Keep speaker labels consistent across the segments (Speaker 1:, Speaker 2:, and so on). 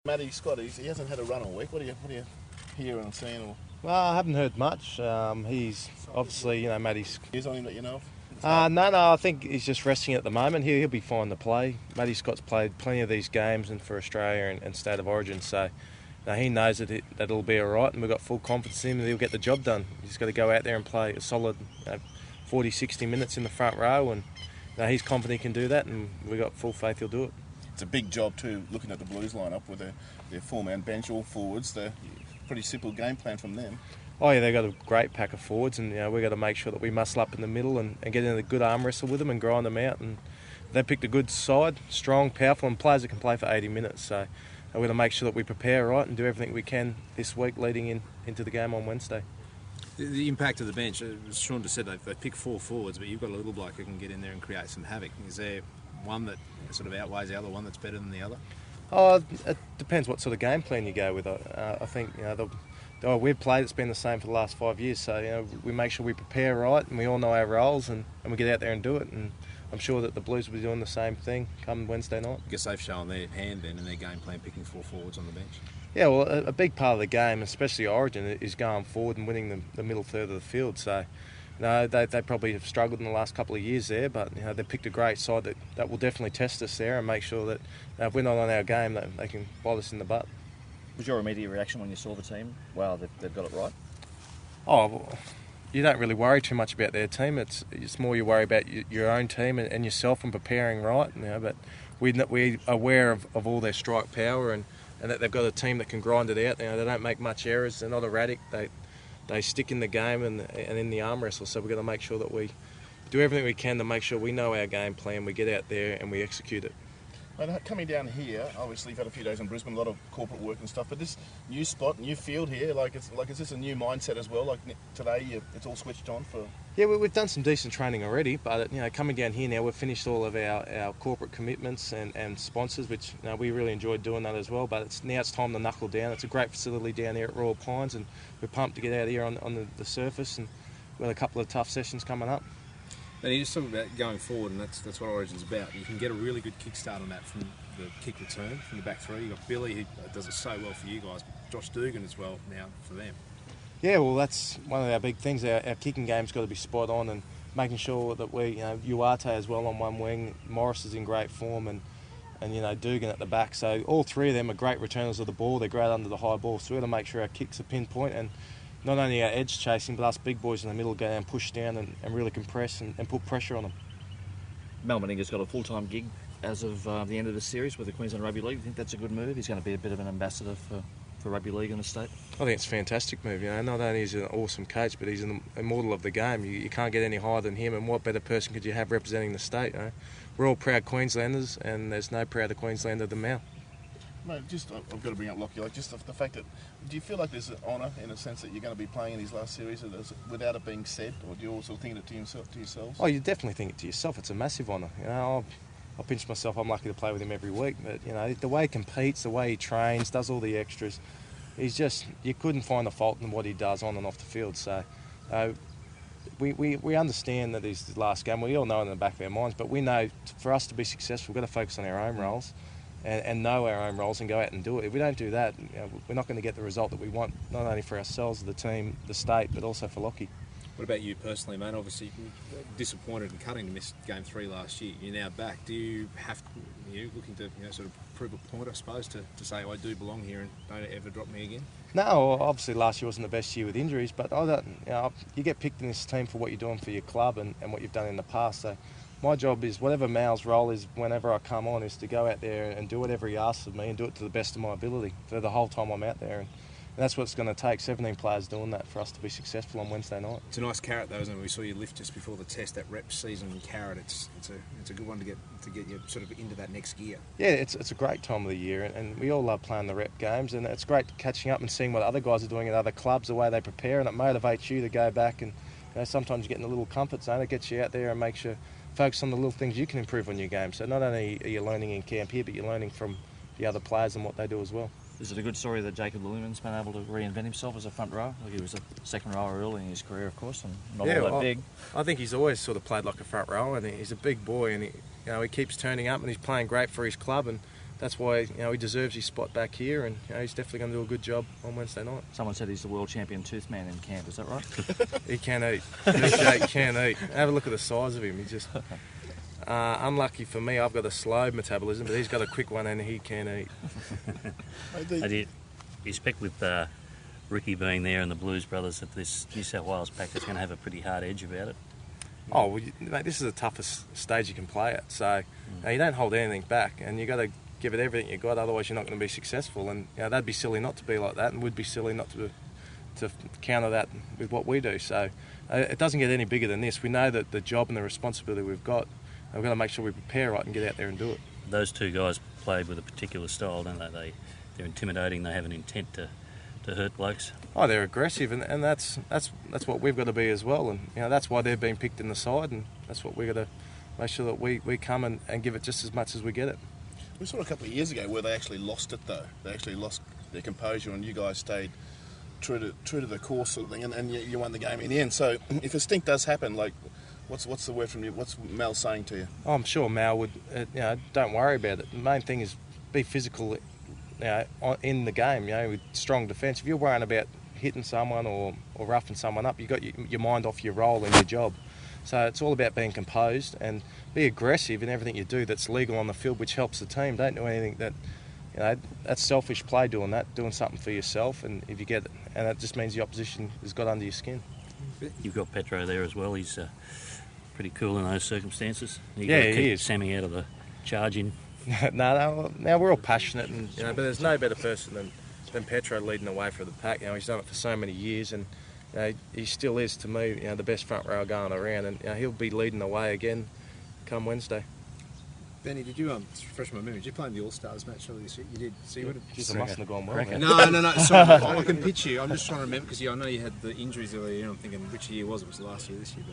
Speaker 1: Matty Scott, he hasn't had a run all week. What do you hear and seeing? Or
Speaker 2: Well, I haven't heard much. He's obviously, Matty's.
Speaker 1: is on him that you know of?
Speaker 2: No, I think he's just resting at the moment. He'll be fine to play. Matty Scott's played plenty of these games and for Australia and State of Origin, so he knows that it'll be all right, and we've got full confidence in him that he'll get the job done. He's got to go out there and play a solid 40, 60 minutes in the front row, and he's confident he can do that, and we've got full faith he'll do it.
Speaker 1: It's a big job too, looking at the Blues lineup with their four-man bench, all forwards. They're pretty simple game plan from them.
Speaker 2: Oh yeah, they've got a great pack of forwards, and we've got to make sure that we muscle up in the middle and get in a good arm wrestle with them and grind them out. And they picked a good side, strong, powerful, and players that can play for 80 minutes. So we're going to make sure that we prepare right and do everything we can this week leading into the game on Wednesday.
Speaker 3: The impact of the bench, as Sean just said, they pick four forwards, but you've got a little bloke who can get in there and create some havoc. Is there one that sort of outweighs the other, one that's better than the other?
Speaker 2: Oh, it depends what sort of game plan you go with. I think the we've played, it's been the same for the last 5 years. So we make sure we prepare right, and we all know our roles, and we get out there and do it. And I'm sure that the Blues will be doing the same thing come Wednesday night.
Speaker 3: I guess they've shown their hand then in their game plan, picking four forwards on the bench.
Speaker 2: Yeah, well, a big part of the game, especially Origin, is going forward and winning the middle third of the field. So, they probably have struggled in the last couple of years there, but they've picked a great side that will definitely test us there and make sure that if we're not on our game, that they can bite us in the butt.
Speaker 4: Was your immediate reaction when you saw the team? Wow, they've got it right.
Speaker 2: Oh, well, you don't really worry too much about their team. It's more you worry about your own team and yourself and preparing right. But we're aware of all their strike power and that they've got a team that can grind it out. They don't make much errors. They're not erratic. They stick in the game and in the arm wrestle. So we've got to make sure that we do everything we can to make sure we know our game plan. We get out there and we execute it.
Speaker 1: Coming down here, obviously you've had a few days in Brisbane, a lot of corporate work and stuff, but this new spot, new field here, is this a new mindset as well? Like today, it's all switched on for.
Speaker 2: Yeah, we've done some decent training already, but coming down here now, we've finished all of our corporate commitments and sponsors, which we really enjoyed doing that as well. But now it's time to knuckle down. It's a great facility down here at Royal Pines, and we're pumped to get out here on the surface, and we've got a couple of tough sessions coming up.
Speaker 3: And you just talking about going forward, and that's what Origin's about. You can get a really good kickstart on that from the kick return from your back three. You've got Billy, who does it so well for you guys, but Josh Dugan as well now for them. Yeah,
Speaker 2: well, that's one of our big things. Our kicking game's got to be spot on, and making sure that we, Uarte as well on one wing, Morris is in great form, and Dugan at the back. So all three of them are great returners of the ball. They're great under the high ball. So we've got to make sure our kicks are pinpoint, and not only our edge chasing, but us big boys in the middle go down, push down and really compress and put pressure on them.
Speaker 4: Mel Meninga's got a full-time gig as of the end of the series with the Queensland Rugby League. Do you think that's a good move? He's going to be a bit of an ambassador for rugby league in the state.
Speaker 2: I think it's a fantastic move. Not only is he an awesome coach, but he's an immortal of the game. You can't get any higher than him, and what better person could you have representing the state? We're all proud Queenslanders, and there's no prouder Queenslander than Mel.
Speaker 1: Mate, I've got to bring up Lockie. Just the fact that, do you feel like there's an honour in a sense that you're going to be playing in these last series without it being said, or do you also think it to yourselves?
Speaker 2: Oh, you definitely think it to yourself. It's a massive honour. I pinch myself. I'm lucky to play with him every week, but the way he competes, the way he trains, does all the extras, you couldn't find a fault in what he does on and off the field. So we understand that he's the last game. We all know it in the back of our minds, but we know for us to be successful, we've got to focus on our own roles. And know our own roles and go out and do it. If we don't do that, we're not going to get the result that we want, not only for ourselves, the team, the state, but also for Lockie.
Speaker 3: What about you personally, mate? Obviously, disappointed in cutting to miss Game 3 last year. You're now back. Do you have looking to sort of prove a point, I suppose, to say I do belong here and don't ever drop me again?
Speaker 2: No, obviously last year wasn't the best year with injuries, but you get picked in this team for what you're doing for your club and what you've done in the past. So my job is, whatever Mal's role is whenever I come on, is to go out there and do whatever he asks of me and do it to the best of my ability for the whole time I'm out there. And that's what it's going to take, 17 players doing that for us to be successful on Wednesday night.
Speaker 3: It's a nice carrot though, isn't it? We saw you lift just before the test, that rep season carrot. It's a good one to get you sort of into that next gear.
Speaker 2: Yeah, it's a great time of the year, and we all love playing the rep games, and it's great catching up and seeing what other guys are doing at other clubs, the way they prepare, and it motivates you to go back and sometimes you get in a little comfort zone. It gets you out there and makes you focus on the little things you can improve on your game. So not only are you learning in camp here, but you're learning from the other players and what they do as well.
Speaker 4: Is it a good story that Jacob Lilliman's been able to reinvent himself as a front row? Like, he was a second rower early in his career, of course, and not all that big.
Speaker 2: I think he's always sort of played like a front rower, and he's a big boy, and he keeps turning up, and he's playing great for his club. And that's why he deserves his spot back here, and he's definitely going to do a good job on Wednesday night.
Speaker 4: Someone said he's the world champion tooth man in camp. Is that right?
Speaker 2: He can eat. He can eat. Have a look at the size of him. He's just unlucky for me. I've got a slow metabolism, but he's got a quick one, and he can eat.
Speaker 5: I do expect with Ricky being there and the Blues brothers that this New South Wales pack is going to have a pretty hard edge about it.
Speaker 2: Oh, well, mate, this is the toughest stage you can play at. So you don't hold anything back, and you got to give it everything you got. Otherwise, you're not going to be successful. And that'd be silly not to be like that, and would be silly not to counter that with what we do. So it doesn't get any bigger than this. We know that the job and the responsibility we've got, and we've got to make sure we prepare right and get out there and do it.
Speaker 5: Those two guys played with a particular style, don't they? They're intimidating. They have an intent to hurt blokes.
Speaker 2: Oh, they're aggressive, and that's what we've got to be as well. And that's why they've been picked in the side, and that's what we've got to make sure that we come and give it just as much as we get it.
Speaker 1: We saw a couple of years ago where they actually lost it though. They actually lost their composure, and you guys stayed true to the course sort of thing, and you won the game in the end. So if a stink does happen, like what's the word from you? What's Mal saying to you?
Speaker 2: Oh, I'm sure Mal would. Don't worry about it. The main thing is be physical. In the game, with strong defence. If you're worrying about hitting someone or roughing someone up, you've got your mind off your role in your job. So it's all about being composed and be aggressive in everything you do that's legal on the field, which helps the team. Don't do anything that's selfish play doing something for yourself, and if you get it, and that just means the opposition has got under your skin.
Speaker 5: You've got Petro there as well. He's pretty cool in those circumstances.
Speaker 2: He is.
Speaker 5: Sammy out of the charging.
Speaker 2: No, we're all passionate, and but there's no better person than Petro leading the way for the pack. He's done it for so many years, and he still is to me, the best front row going around, and he'll be leading the way again come Wednesday.
Speaker 3: Benny, did you refresh my memory? Did you play in the All Stars match earlier this year? You did. So you would have.
Speaker 2: Jeez, I mustn't have gone well.
Speaker 3: No. Sorry, I can pitch you. I'm just trying to remember because I know you had the injuries earlier. I'm thinking which year was it? Was last year, this year?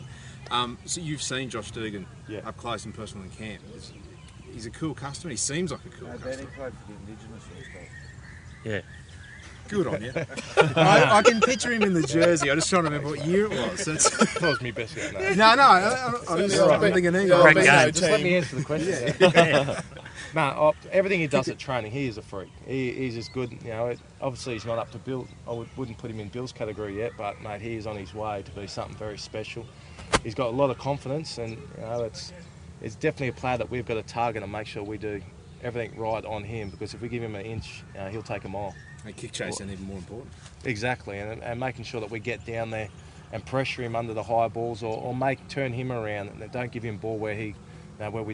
Speaker 3: But so you've seen Josh Dugan up close and personal in camp. He's a cool customer. He seems like a cool customer.
Speaker 4: Benny played for the Indigenous stuff.
Speaker 5: Yeah.
Speaker 3: Good on you. I can picture him in the jersey. I just trying to remember what year it was.
Speaker 2: That was me best yet.
Speaker 3: I'm thinking
Speaker 2: just let me answer the question. No, everything he does at training, he is a freak. He's as good. Obviously he's not up to Bill. I wouldn't put him in Bill's category yet, but mate, he is on his way to be something very special. He's got a lot of confidence, and it's definitely a player that we've got to target and make sure we do everything right on him, because if we give him an inch, he'll take a mile.
Speaker 3: And kick chase is even more important.
Speaker 2: Exactly, and making sure that we get down there and pressure him under the high balls, or turn him around, and don't give him ball where we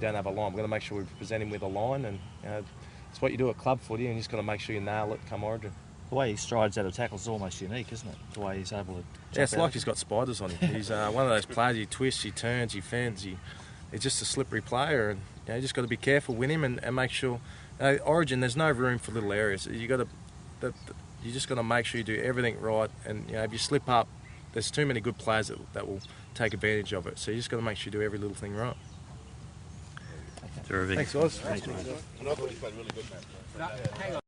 Speaker 2: don't have a line. We're going to make sure we present him with a line, and it's what you do at club footy, and you just got to make sure you nail it come Origin.
Speaker 4: The way he strides out of tackles is almost unique, isn't it? The way he's able to.
Speaker 2: Yeah, it's like he's got spiders on him. He's one of those players. He twists, he turns, he fends. He's just a slippery player, and you just got to be careful with him and make sure. Origin, there's no room for little areas. You just got to make sure you do everything right, and if you slip up, there's too many good players that will take advantage of it. So you just got to make sure you do every little thing right.
Speaker 5: Terrific.
Speaker 2: Thanks, guys.
Speaker 1: And I thought he played really good, man.